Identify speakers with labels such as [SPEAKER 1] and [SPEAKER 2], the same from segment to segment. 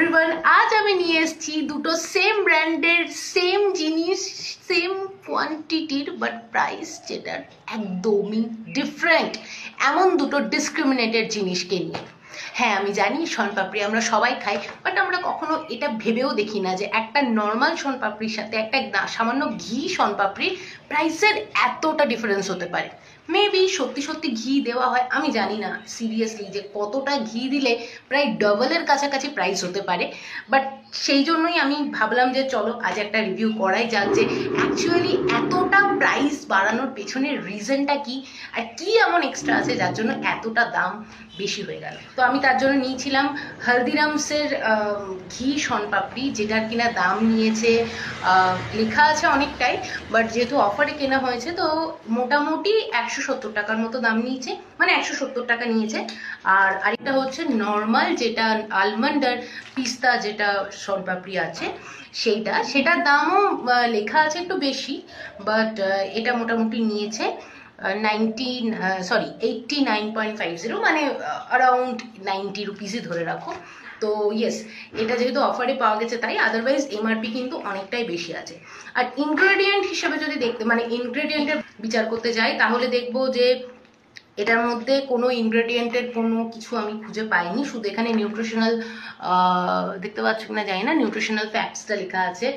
[SPEAKER 1] Everyone, আজ আমি নিয়ে এসেছি দুটো সেম ব্র্যান্ডের সেম জিনিস সেম কোয়ান্টিটির বাট প্রাইস যেটা একদমই ডিফারেন্ট, এমন দুটো ডিসক্রিমিনেটেড জিনিসকে নিয়ে। হ্যাঁ, আমি জানি শনপাপড়ি আমরা সবাই খাই, বাট আমরা কখনো এটা ভেবেও দেখি না যে একটা নর্মাল শনপাপড়ির সাথে একটা সামান্য ঘি শনপাপড়ির প্রাইসের এতটা ডিফারেন্স হতে পারে। মেবি সত্যি সত্যি ঘি দেওয়া হয়, আমি জানি না সিরিয়াসলি যে কতটা ঘি দিলে প্রায় ডবলের কাছাকাছি প্রাইস হতে পারে। বাট সেই জন্যই আমি ভাবলাম যে চলো আজ একটা রিভিউ করাই যাক যে অ্যাকচুয়ালি এতটা প্রাইস বাড়ানোর পেছনের রিজনটা কি, আর কি এমন এক্সট্রা আছে যার জন্য এতটা দাম বেশি হয়ে গেল। তো আমি তার জন্য নিয়েছিলাম হলদিরামসের ঘি শনপাপড়ি, যেটার কিনা দাম নিয়েছে লেখা আছে অনেকটাই, বাট যেহেতু অফারে কেনা হয়েছে তো মোটামুটি 170 টাকার মতো দাম নিয়েছে, মানে 170 টাকা নিয়েছে। আর আরেকটা হচ্ছে নর্মাল যেটা আলমন্ড আর পিস্তা যেটা শনপাপড়ি আছে সেটার দামও লেখা আছে একটু বেশি, বাট এটা মোটামুটি নিয়েছে 89.50, মানে অ্যারাউন্ড 90 রুপিসই ধরে রাখো। তো ইয়েস, এটা যেহেতু অফারে পাওয়া গেছে তাই, আদারওয়াইজ এমআরপি কিন্তু অনেকটাই বেশি আছে। আর ইনগ্রেডিয়েন্ট হিসেবে যদি দেখতে মানে ইনগ্রেডিয়েন্টের বিচার করতে যাই তাহলে দেখবো যে এটার মধ্যে কোনো ইনগ্রেডিয়েন্টের কোনো কিছু আমি খুঁজে পাইনি, শুধু এখানে নিউট্রিশনাল দেখতে পাচ্ছ কিনা জানি না, নিউট্রিশনাল ফ্যাক্টসটা লেখা আছে,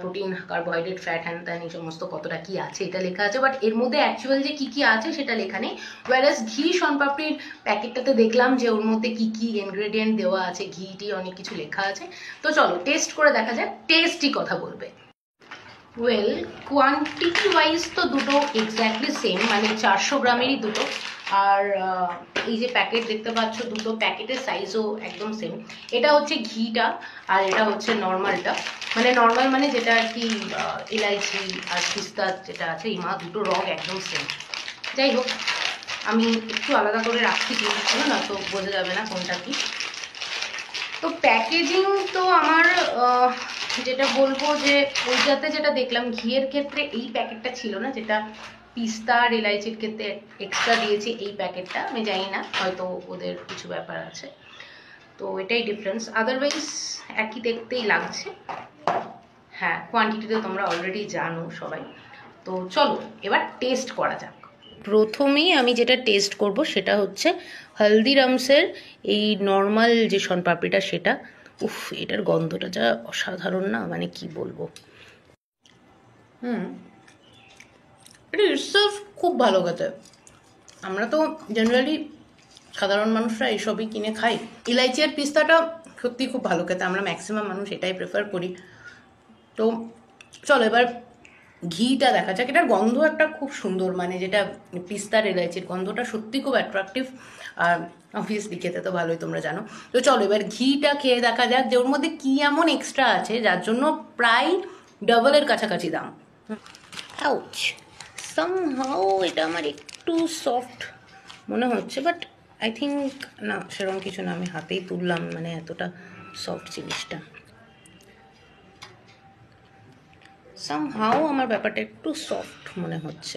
[SPEAKER 1] প্রোটিন কার্বোহাইড্রেট ফ্যাট হ্যান ত্যান এই সমস্ত কতটা কি আছে এটা লেখা আছে, বাট এর মধ্যে অ্যাকচুয়াল যে কি কি আছে সেটা লেখা নেই। ওয়ারাস ঘি শনপাপড়ির প্যাকেটটাতে দেখলাম যে ওর মধ্যে কি কি ইনগ্রেডিয়েন্ট দেওয়া আছে, ঘি অনেক কিছু লেখা আছে। তো চলো টেস্ট করে দেখা যাক, টেস্টই কথা বলবে। ওয়েল, কোয়ান্টিটি ওয়াইজ তো দুটো এক্স্যাক্টলি সেম, মানে 400 গ্রামেরই দুটো। আর এই যে প্যাকেট দেখতে পাচ্ছ, দুটো প্যাকেটের সাইজও একদম সেম। এটা হচ্ছে ঘিটা আর এটা হচ্ছে নর্মালটা, মানে নর্মাল মানে যেটা আর কি ইলাইচি আর পিস্তা যেটা আছে, এই দুটো রং একদম সেম। যাই হোক, আমি একটু আলাদা করে রাখছি জিনিসগুলো, না তো বোঝা যাবে না কোনটা কি। তো প্যাকেজিং তো আমার যেটা বলবো যে ওইটাতে যেটা দেখলাম ঘিয়ের ক্ষেত্রে এই প্যাকেটটা ছিল না, যেটা পিস্তা আর এলাইচির ক্ষেত্রে এক্সট্রা দিয়েছে এই প্যাকেটটা, আমি জানি না হয়তো ওদের কিছু ব্যাপার আছে, তো এটাই ডিফারেন্স। আদারওয়াইজ একই দেখতেই লাগছে। হ্যাঁ, কোয়ান্টিটিতে তোমরা অলরেডি জানো সবাই। তো চলো এবার টেস্ট করা যাক। প্রথমেই আমি যেটা টেস্ট করব সেটা হচ্ছে হলদিরামসের এই নর্মাল যে শনপাপড়িটা সেটা। উফ, এটার গন্ধটা যা অসাধারণ না, মানে কি বলবো। এটা ইটসেলফ খুব ভালো খেতে। আমরা তো জেনারেলি সাধারণ মানুষরা এইসবই কিনে খাই। ইলাইচি আর পিস্তাটা সত্যি খুব ভালো খেতে, আমরা ম্যাক্সিমাম মানুষ এটাই প্রেফার করি। তো চলো এবার ঘিটা দেখা যাক। এটার গন্ধ একটা খুব সুন্দর, মানে যেটা পিস্তার এলাইচির গন্ধটা সত্যি খুব অ্যাট্রাকটিভ, আর অবভিয়াসলি খেতে তো ভালোই তোমরা জানো। তো চলো এবার ঘিটা খেয়ে দেখা যাক যে ওর মধ্যে কি এমন এক্সট্রা আছে যার জন্য প্রায় ডবলের কাছাকাছি দাম। আউচ, সামহাউ এটা আমার একটু সফট মনে হচ্ছে, বাট আই থিঙ্ক না, সেরকম কিছু না। আমি হাতেই তুললাম, মানে এতটা সফট জিনিসটা। সামহাউ আমার ব্যাপারটা একটু সফট মনে হচ্ছে।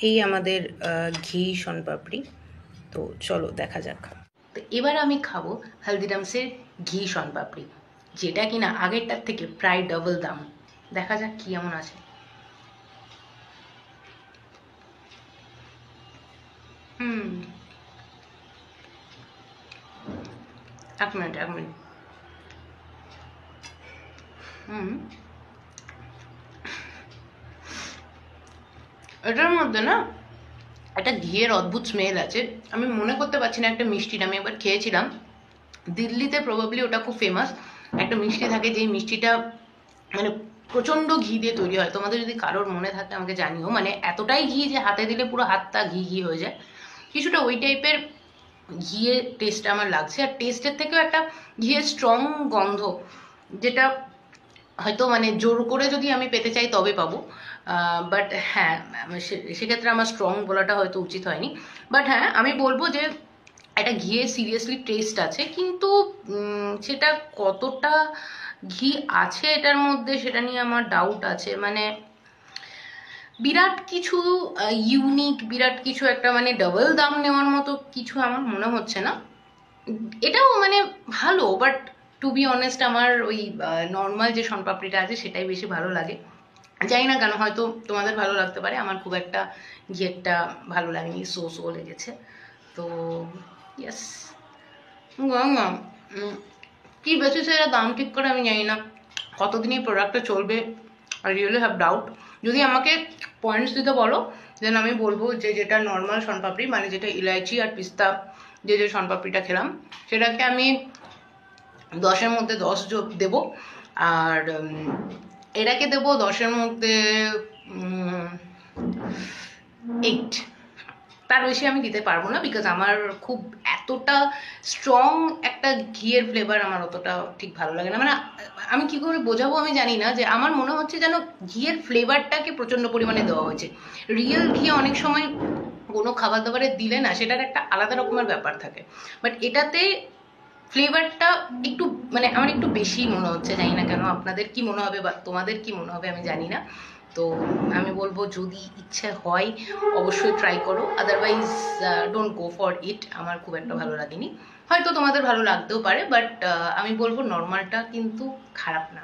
[SPEAKER 1] এই আমাদের ঘি শনপাপড়ি। তো চলো দেখা যাক। তো এবার আমি খাবো হলদিরামসের ঘি শনপাপড়ি, যেটা কিনা আগেরটার থেকে প্রায় ডবল দাম। দেখা যাক কি এমন আছে। এক মিনিট। এটার মধ্যে না একটা ঘিয়ের অদ্ভুত স্মেল আছে, আমি মনে করতে পারছি না একটা মিষ্টির। আমি একবার খেয়েছিলাম দিল্লিতে, প্রবাবলি ওটা খুব ফেমাস। একটা মিষ্টি থাকে যেই মিষ্টিটা মানে প্রচণ্ড ঘি দিয়ে তৈরি হয়, তোমাদের যদি কারোর মনে থাকে আমাকে জানিও। মানে এতটাই ঘি যে হাতে দিলে পুরো হাতটা ঘি হয়ে যায়, কিছুটা ওই টাইপের ঘিয়ের টেস্ট আমার লাগছে। আর টেস্টের থেকেও একটা ঘিয়ের স্ট্রং গন্ধ, যেটা হয়তো মানে জোর করে যদি আমি পেতে চাই তবে পাবো। বাট হ্যাঁ, সেক্ষেত্রে আমার স্ট্রং বলাটা হয়তো উচিত হয়নি। বাট হ্যাঁ, আমি বলবো যে একটা ঘিয়ে সিরিয়াসলি টেস্ট আছে, কিন্তু সেটা কতটা ঘি আছে এটার মধ্যে সেটা নিয়ে আমার ডাউট আছে। মানে বিরাট কিছু ইউনিক, বিরাট কিছু একটা মানে ডবল দাম নেওয়ার মতো কিছু আমার মনে হচ্ছে না। এটাও মানে ভালো, বাট টু বি অনেস্ট আমার ওই নর্মাল যে শনপাপড়িটা আছে সেটাই বেশি ভালো লাগে। জানি না কেন, হয়তো তোমাদের ভালো লাগতে পারে, আমার খুব একটা ঘিয়েরটা ভালো লাগেনি, সো সো লেগেছে। তো ইয়েস, কি বেশি সেটা দাম ঠিক করে আমি জানি না, কতদিন এই প্রোডাক্টটা চলবে আই রিয়েলি হ্যাভ ডাউট। যদি আমাকে পয়েন্টস দিতে বলো দেন আমি বলবো যে যেটা নর্মাল শনপাপড়ি, মানে যেটা ইলাইচি আর পিস্তা যে শনপাপড়িটা খেলাম, সেটাকে আমি 10-এর মধ্যে 10 দেবো। আর এটাকে দেবো 10-এর মধ্যে 8। তার বেশি আমি দিতে পারবো না, বিকজ আমার খুব এতটা স্ট্রং একটা ঘিয়ের ফ্লেভার আমার অতটা ঠিক ভালো লাগে না। মানে আমি কি করে বোঝাবো আমি জানি না, যে আমার মনে হচ্ছে যেন ঘিয়ের ফ্লেভারটাকে প্রচন্ড পরিমাণে দেওয়া হয়েছে। রিয়েল ঘি অনেক সময় কোনো খাবার দাবারে দিলে না সেটার একটা আলাদা রকমের ব্যাপার থাকে, বাট এটাতে ফ্লেভারটা একটু মানে আমার একটু বেশি মনে হচ্ছে। জানি না কেন, আপনাদের কি মনে হবে বা তোমাদের কি মনে হবে আমি জানি না। তো আমি বলবো যদি ইচ্ছে হয় অবশ্যই ট্রাই করো, otherwise don't go for it. আমার খুব একটা ভালো লাগেনি, হয়তো তোমাদের ভালো লাগতেও পারে, বাট আমি বলবো নর্মালটা কিন্তু খারাপ না।